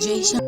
ஜெய்ஷா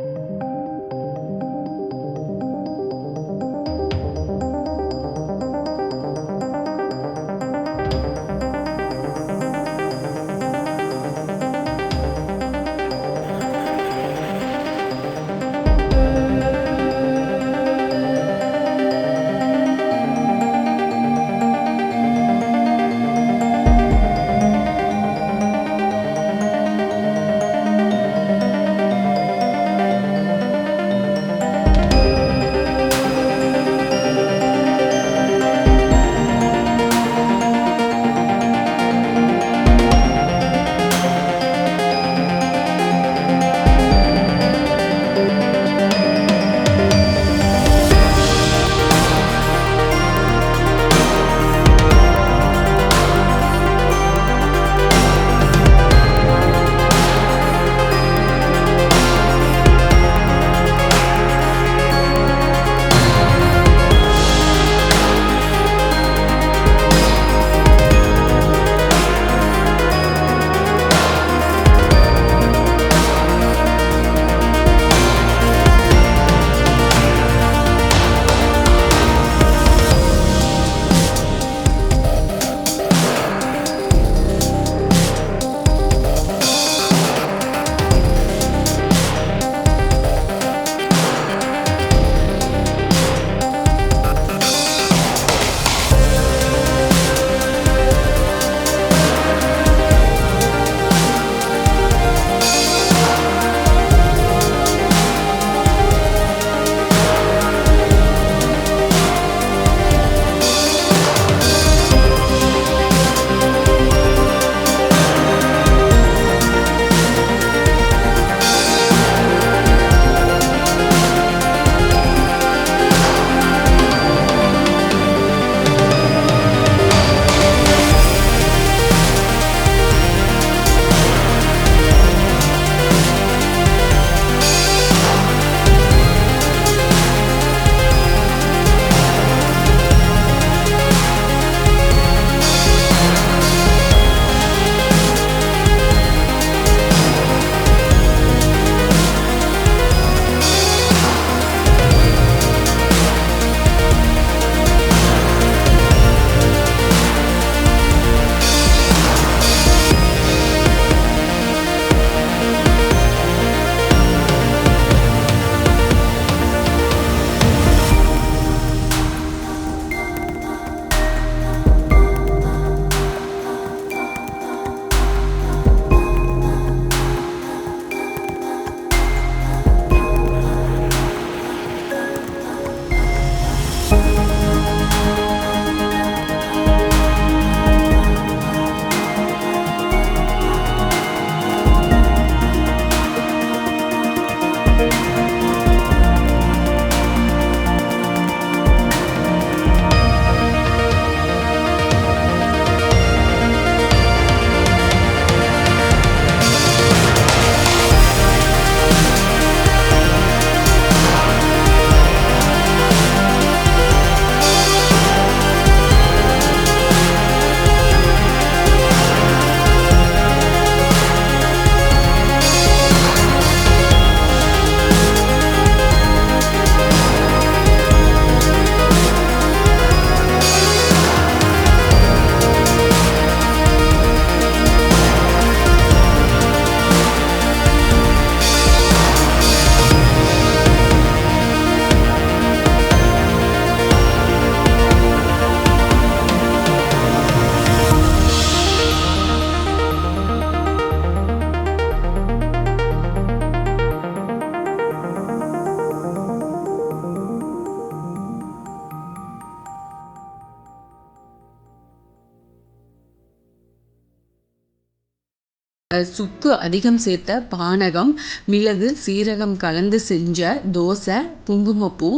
சுக்கு அதிகம் சேர்த்த பானகம், மிளகு, சீரகம் கலந்து செஞ்ச தோசை, குங்குமப்பூ,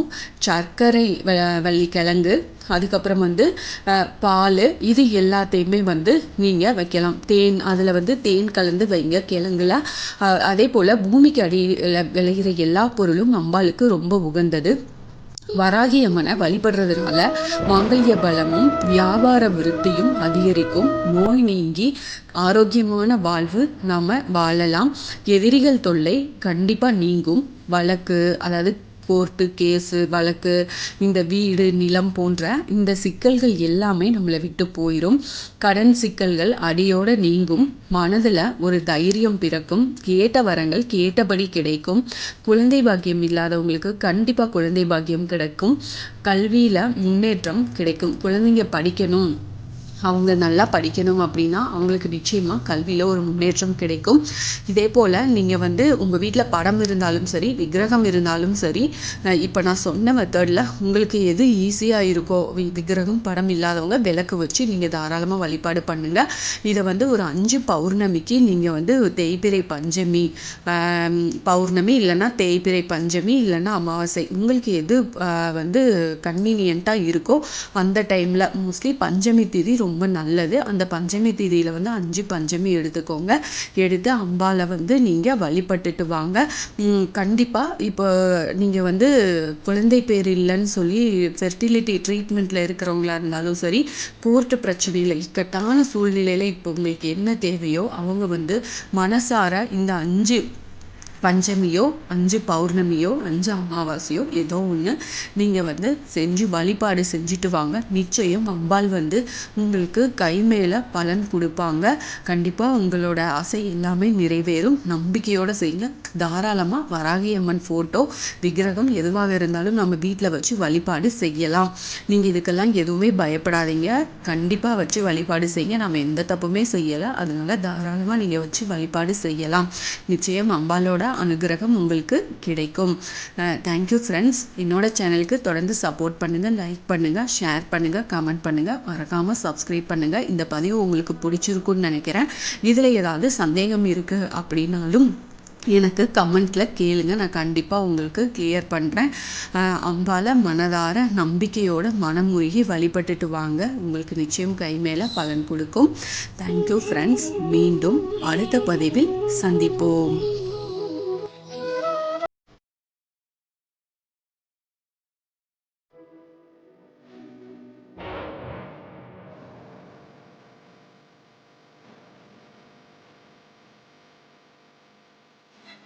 சர்க்கரை வள்ளிக்கிழங்கு, அதுக்கப்புறம் பால், இது எல்லாத்தையுமே நீங்கள் வைக்கலாம். தேன், அதில் தேன் கலந்து வைங்க கிழங்குல. அதே போல் பூமிக்கு அடியில் விளைகிற எல்லா பொருளும் அம்பாளுக்கு ரொம்ப உகந்தது. வராகி அம்மனை வழிபடுறதுனால மாங்கல்ய பலமும் வியாபார விருத்தியும் அதிகரிக்கும், நோய் நீங்கி ஆரோக்கியமான வாழ்வு நாம் வாழலாம், எதிரிகள் தொல்லை கண்டிப்பாக நீங்கும், வழக்கு அதாவது கோர்ட்டு கேஸு வழக்கு, இந்த வீடு நிலம் போன்ற இந்த சிக்கல்கள் எல்லாமே நம்மளை விட்டு போயிடும், கடன் சிக்கல்கள் அடியோடு நீங்கும், மனதில் ஒரு தைரியம் பிறக்கும், கேட்ட வரங்கள் கேட்டபடி கிடைக்கும், குழந்தை பாக்கியம் இல்லாதவங்களுக்கு கண்டிப்பாக குழந்தை பாக்கியம் கிடைக்கும், கல்வியில் முன்னேற்றம் கிடைக்கும். குழந்தைங்க படிக்கணும், அவங்க நல்லா படிக்கணும் அப்படின்னா அவங்களுக்கு நிச்சயமாக கல்வியில் ஒரு முன்னேற்றம் கிடைக்கும். இதே போல் நீங்கள் உங்கள் வீட்டில் படம் இருந்தாலும் சரி, விக்கிரகம் இருந்தாலும் சரி, இப்போ நான் சொன்ன மெத்தடில் உங்களுக்கு எது ஈஸியாக இருக்கோ, விக்கிரகம் படம் இல்லாதவங்க விளக்கு வச்சு நீங்கள் தாராளமாக வழிபாடு பண்ணுங்கள். இதை ஒரு 5 பௌர்ணமிக்கு நீங்கள் தேய்பிறை பஞ்சமி பௌர்ணமி இல்லைன்னா தேய்பிறை பஞ்சமி இல்லைன்னா அமாவாசை, உங்களுக்கு எது கன்வீனியண்ட்டாக இருக்கோ அந்த டைமில், மோஸ்ட்லி பஞ்சமி திதி ரொம்ப நல்லது, அந்த பஞ்சமி திதியில் 5 பஞ்சமி எடுத்துக்கோங்க, எடுத்து அம்பாவை நீங்கள் வழிபட்டுட்டு வாங்க. கண்டிப்பாக இப்போ நீங்கள் குழந்தை பேர் இல்லைன்னு சொல்லி ஃபெர்டிலிட்டி ட்ரீட்மெண்ட்டில் இருக்கிறவங்களா இருந்தாலும் சரி, கோர்ட்டு பிரச்சனையில் இக்கட்டான சூழ்நிலையில் இப்போ உங்களுக்கு என்ன தேவையோ அவங்க மனசார இந்த 5 பஞ்சமியோ 5 பௌர்ணமியோ 5 அமாவாசையோ ஏதோ ஒன்று நீங்கள் செஞ்சு வழிபாடு செஞ்சுட்டு வாங்க. நிச்சயம் அம்பாள் உங்களுக்கு கை மேலே பலன் கொடுப்பாங்க. கண்டிப்பாக உங்களோட ஆசை எல்லாமே நிறைவேறும். நம்பிக்கையோடு செய்யுங்க. தாராளமாக வராகி அம்மன் ஃபோட்டோ விக்கிரகம் எதுவாக இருந்தாலும் நம்ம வீட்டில் வச்சு வழிபாடு செய்யலாம். நீங்கள் இதுக்கெல்லாம் எதுவுமே பயப்படாதீங்க, கண்டிப்பாக வச்சு வழிபாடு செய்யுங்க. நம்ம எந்த தப்புமே செய்யலை, அதனால தாராளமாக நீங்கள் வச்சு வழிபாடு செய்யலாம். நிச்சயம் அம்பாலோட அனுகிரகம் உங்களுக்கு கிடைக்கும். Thank you friends. என்னோட சேனலுக்கு தொடர்ந்து சப்போர்ட் பண்ணுங்கள், லைக் பண்ணுங்கள், ஷேர் பண்ணுங்கள், கமெண்ட் பண்ணுங்கள், மறக்காமல் சப்ஸ்கிரைப் பண்ணுங்கள். இந்த பதிவு உங்களுக்கு பிடிச்சிருக்குன்னு நினைக்கிறேன். இதில் ஏதாவது சந்தேகம் இருக்குது அப்படின்னாலும் எனக்கு கமெண்ட்டில் கேளுங்க, நான் கண்டிப்பாக உங்களுக்கு கிளியர் பண்ணுறேன். அம்பால மனதார நம்பிக்கையோட மனமுருகி வழிபட்டுட்டு வாங்க, உங்களுக்கு நிச்சயம் கை மேலே பலன் கொடுக்கும். Thank you friends. மீண்டும் அடுத்த பதிவில் சந்திப்போம்.